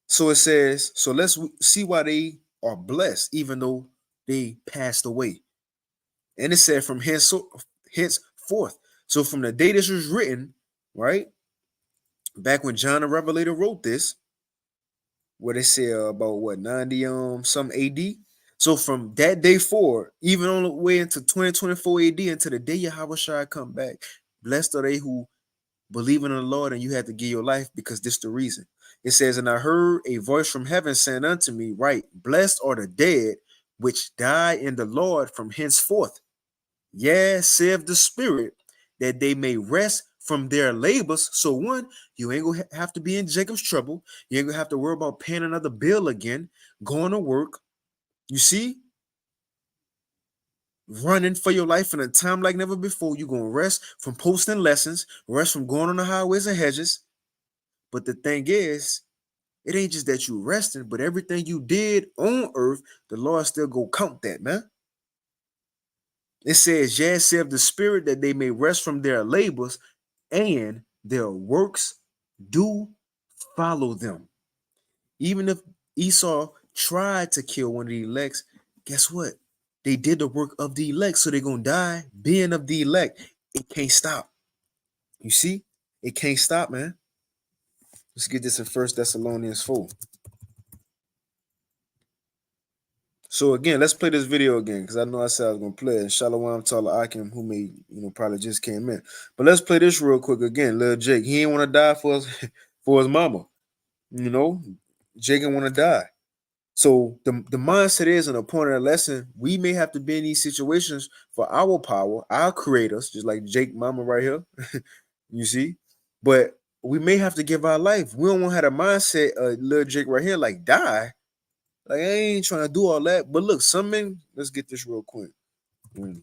So it says, so let's see why they are blessed, even though they passed away. And it said from henceforth. So from the day this was written, right? Back when John the Revelator wrote this, what they say about what 90 some AD. So from that day forward, even on the way into 2024 AD, until the day Yahweh shall come back, blessed are they who believe in the Lord, and you have to give your life, because this the reason. It says, and I heard a voice from heaven saying unto me, right, blessed are the dead which die in the Lord from henceforth. Yeah, saith the Spirit, that they may rest from their labors. So one, you ain't gonna have to be in Jacob's trouble. You ain't gonna have to worry about paying another bill again, going to work. You see, running for your life in a time like never before. You're gonna rest from posting lessons, rest from going on the highways and hedges. But the thing is, it ain't just that you resting, but everything you did on earth, the Lord still go count that, man. It says, yes, saith the Spirit, that they may rest from their labors, and their works do follow them. Even if Esau tried to kill one of the elects, guess what? They did the work of the elect, so they're going to die being of the elect. It can't stop. You see? It can't stop, man. Let's get this in 1 Thessalonians 4. So again, let's play this video again, because I know I said I was going to play it. Shalom to Allah Akim, who may, probably just came in. But let's play this real quick again. Lil Jake, he ain't want to die for his mama. Jake didn't want to die. So the mindset is, an appointed lesson, we may have to be in these situations for our power, our creators, just like Jake mama right here, you see. But we may have to give our life. We don't want to have a mindset of little Jake right here, like die. Like, I ain't trying to do all that. But look, some men, let's get this real quick. When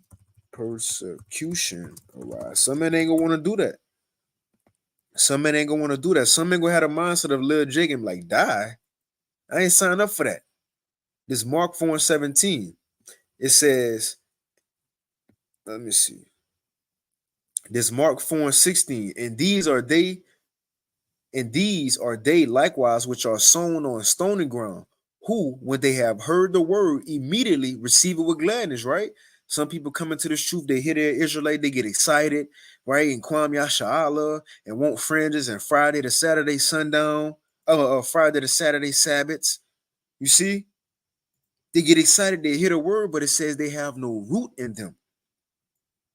persecution arise, some men ain't gonna want to do that. Some men ain't gonna want to do that. Some men gonna have a mindset of little Jake and like, die. I ain't signed up for that. This Mark 4:17, it says, let me see. This Mark 4:16, and these are they likewise which are sown on stony ground, who, when they have heard the word, immediately receive it with gladness, right? Some people come into this truth, they hear their Israelite, they get excited, right? And Kwam Yasha'Allah, and want fringes, and Friday to Saturday sundown, Friday to Saturday Sabbaths. You see? They get excited, they hear the word, but it says they have no root in them.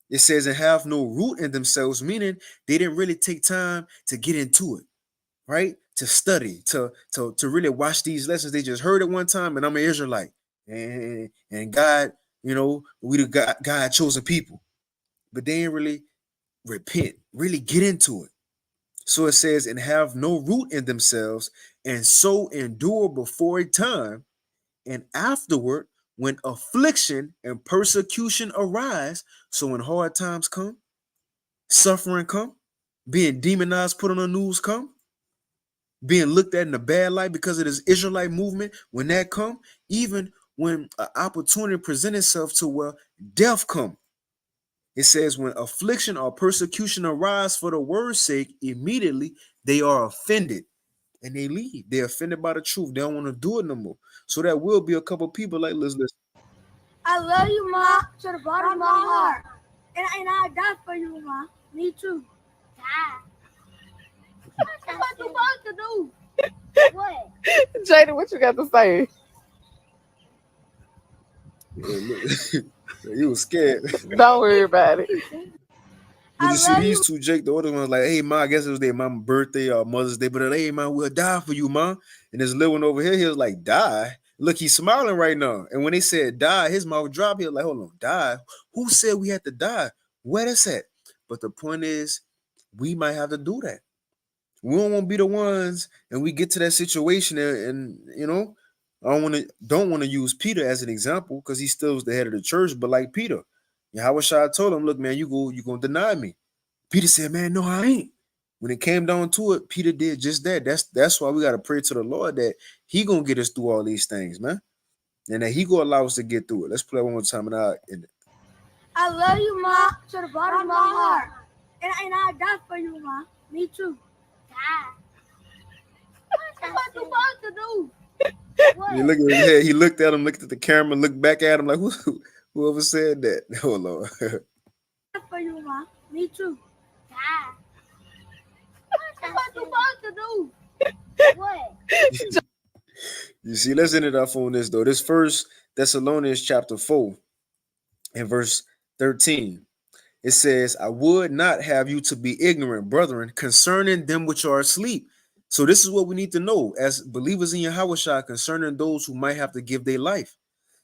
It says they have no root in themselves, meaning they didn't really take time to get into it, right? To study, to really watch these lessons. They just heard it one time, and I'm an Israelite. And God, we the God chosen people. But they didn't really repent, really get into it. So it says, and have no root in themselves, and so endure before a time, and afterward, when affliction and persecution arise, so when hard times come, suffering come, being demonized, put on the news come, being looked at in a bad light because of this Israelite movement, when that come, even when an opportunity presents itself to where death come, it says when affliction or persecution arise for the word's sake, immediately they are offended. And they leave. They're offended by the truth. They don't want to do it no more. So that will be a couple people like, listen. I love you, Ma, to the bottom of my heart. And I die for you, Ma. Me too. Die. That's what you're supposed to do. What? Jada, what you got to say? You was scared. Don't worry about it. Did you see these two, Jake? The other one was like, hey, Ma, I guess it was their mom's birthday or Mother's Day, but hey, Ma, we'll die for you, Ma. And this little one over here, he was like, die? Look, he's smiling right now. And when they said die, his mouth dropped. He was like, hold on, die? Who said we had to die? Where that's at? But the point is, we might have to do that. We don't want to be the ones, and we get to that situation, and you know, don't want to use Peter as an example because he still was the head of the church. But like Peter, Yahushua told him, "Look, man, you gonna deny me." Peter said, "Man, no, I ain't." When it came down to it, Peter did just that. That's why we gotta pray to the Lord that He gonna get us through all these things, man, and that He gonna allow us to get through it. Let's play one more time, and I love you, Ma, to the bottom of my heart. And I die for you, Ma. Me too. That's what you're supposed to do. you look at his head. He looked at him, looked at the camera, looked back at him like, whoever said that. Hold on. For you, Ma. Me too. That's what you're supposed to do. What? You see, let's end it off on this though. This First Thessalonians chapter 4 and verse 13. It says, I would not have you to be ignorant, brethren, concerning them which are asleep. So this is what we need to know as believers in Yahushua concerning those who might have to give their life.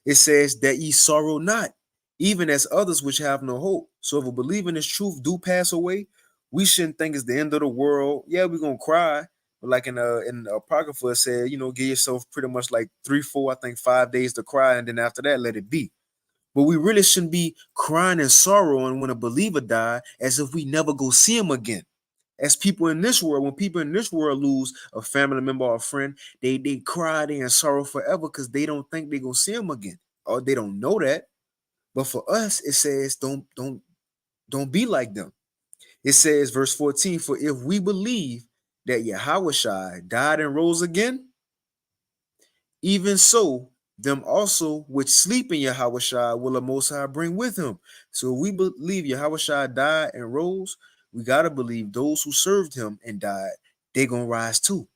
It says that ye sorrow not, even as others which have no hope. So if a believer in this truth do pass away, we shouldn't think it's the end of the world. Yeah, we're gonna cry. But like in the Apocrypha, it said, give yourself pretty much like 3, 4, I think 5 days to cry, and then after that, let it be. But we really shouldn't be crying and sorrowing when a believer died as if we never go see him again. As people in this world, when people in this world lose a family member or a friend, they cry, they in sorrow forever because they don't think they're gonna see him again. Or they don't know that. But for us, it says don't be like them. It says, verse 14, for if we believe that Yahushua died and rose again, even so, them also which sleep in Yahushua will the Most High bring with him. So we believe Yahushua died and rose. We got to believe those who served him and died, they're going to rise too.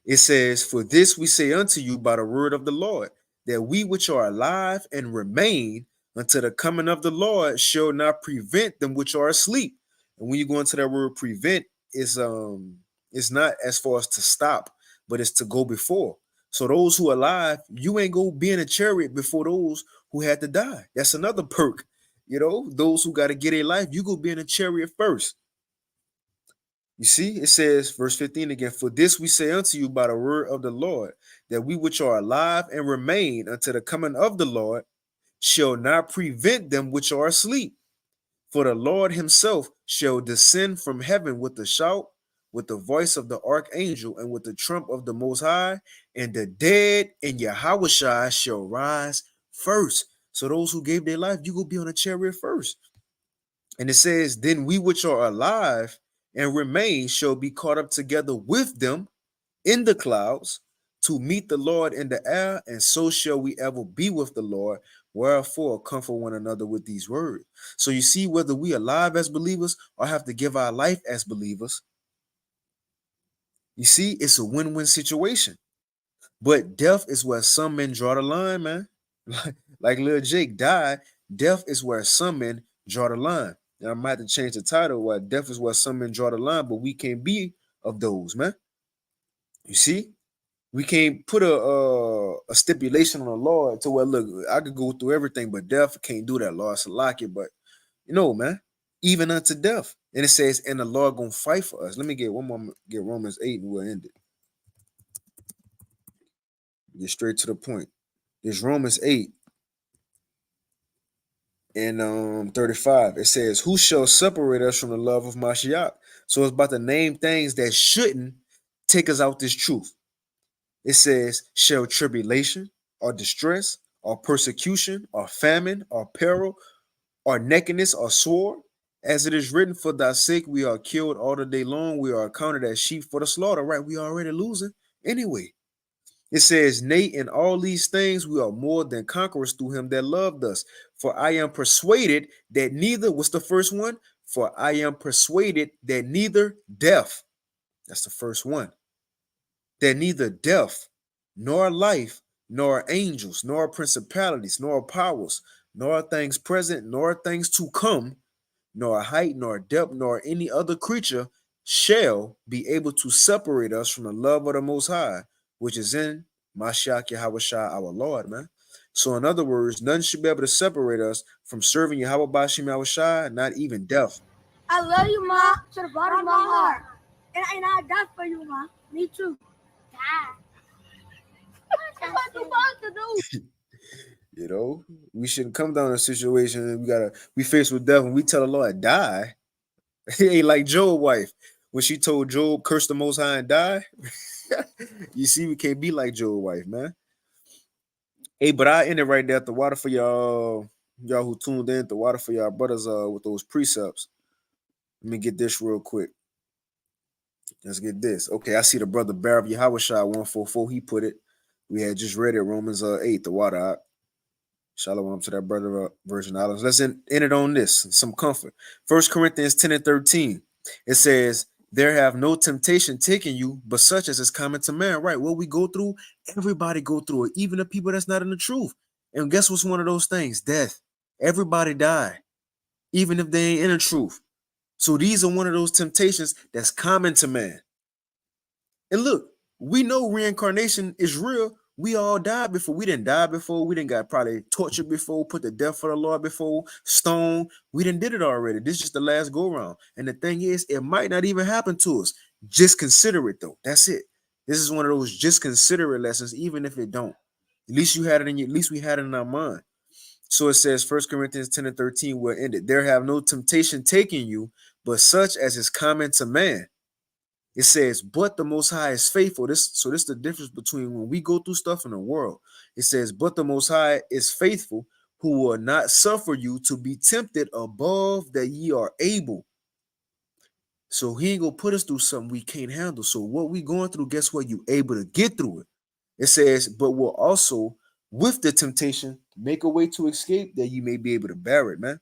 It says, for this we say unto you by the word of the Lord, that we which are alive and remain until the coming of the Lord shall not prevent them which are asleep. And when you go into that word prevent, it's not as far as to stop, but it's to go before. So those who are alive, you ain't go be in a chariot before those who had to die. That's another perk. Those who got to get a life, you go be in a chariot first. You see, it says, verse 15 again, for this we say unto you by the word of the Lord, that we which are alive and remain until the coming of the Lord shall not prevent them which are asleep. For the Lord himself shall descend from heaven with a shout, with the voice of the archangel, and with the trump of the Most High, and the dead in Yahushua shall rise first. So those who gave their life, you will be on a chariot first. And it says, then we which are alive and remain shall be caught up together with them in the clouds to meet the Lord in the air, and so shall we ever be with the Lord. Wherefore, comfort one another with these words. So you see, whether we are alive as believers or have to give our life as believers, you see, it's a win-win situation. But death is where some men draw the line, man. Like little Jake died, death is where some men draw the line. And I might have to change the title, where death is where some men draw the line, but we can't be of those, man. You see? We can't put a stipulation on the Lord to where, look, I could go through everything, but death can't do that, Lord. It's a lock it, but man, even unto death. And it says, and the Lord gonna fight for us. Let me get one more, get Romans 8, and we'll end it. Get straight to the point. There's Romans 8 and 35. It says, who shall separate us from the love of Mashiach? So it's about to name things that shouldn't take us out this truth. It says, shall tribulation or distress or persecution or famine or peril or nakedness or sword? As it is written, for thy sake we are killed all the day long. We are accounted as sheep for the slaughter. Right? We are already losing anyway. It says, nay, in all these things we are more than conquerors through him that loved us. For I am persuaded that neither, what's the first one? For I am persuaded that neither death, that's the first one, that neither death, nor life, nor angels, nor principalities, nor powers, nor things present, nor things to come, nor height, nor depth, nor any other creature shall be able to separate us from the love of the Most High, which is in Mashiach Yahweh Shai, our Lord, man. So in other words, none should be able to separate us from serving Yahweh Bashim Yahweh Shai, not even death. I love you, Ma, to the bottom of my heart. And I die for you, Ma. Me too. That's what you're supposed to do. You know, we shouldn't come down in a situation and we faced with death and we tell the Lord, die. It ain't like Job's wife. When she told Job, curse the Most High and die. You see, we can't be like Job's wife, man. Hey, but I ended right there at the water for y'all who tuned in, the water for y'all brothers with those precepts. Let me get this real quick. Let's get this. Okay, I see the brother Barab Yahushua 144. He put it. We had just read it, Romans 8, the water. Shalom to that brother Virgin Islands. Let's end it on this. Some comfort. 1 Corinthians 10 and 13. It says, there have no temptation taken you, but such as is common to man. Right. What we go through, everybody go through it, even the people that's not in the truth. And guess what's one of those things? Death. Everybody die, even if they ain't in the truth. So these are one of those temptations that's common to man. And look, we know reincarnation is real. We all died before. We didn't die before. We didn't got probably tortured before, put to death for the Lord before, stoned. We didn't did it already. This is just the last go round. And the thing is, it might not even happen to us. Just consider it though. That's it. This is one of those just consider it lessons, even if it don't. At least you had it in your, at least we had it in our mind. So it says 1 Corinthians 10 and 13 will end it. There have no temptation taken you, but such as is common to man. It says, but the Most High is faithful. This is the difference between when we go through stuff in the world. It says, but the Most High is faithful, who will not suffer you to be tempted above that ye are able. So he ain't gonna put us through something we can't handle. So what we going through, guess what? You able to get through it. It says, but will also with the temptation make a way to escape that you may be able to bear it, man.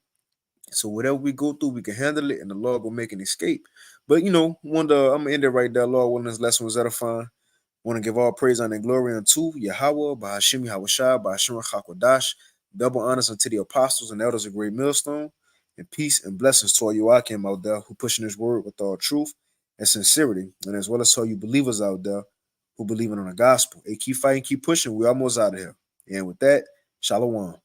So whatever we go through, we can handle it, and the Lord will make an escape. But I'm gonna end it right there. Lord, when this lesson was edifying, want to give all praise and glory unto Yahweh, Bahashim Yahushua, Bahashim Chakwadash, double honors unto the apostles and elders of Great Millstone, and peace and blessings to all you Akim out there who pushing this word with all truth and sincerity, and as well as to all you believers out there who believe in the gospel. Hey, keep fighting, keep pushing. We're almost out of here. And with that, Shalom.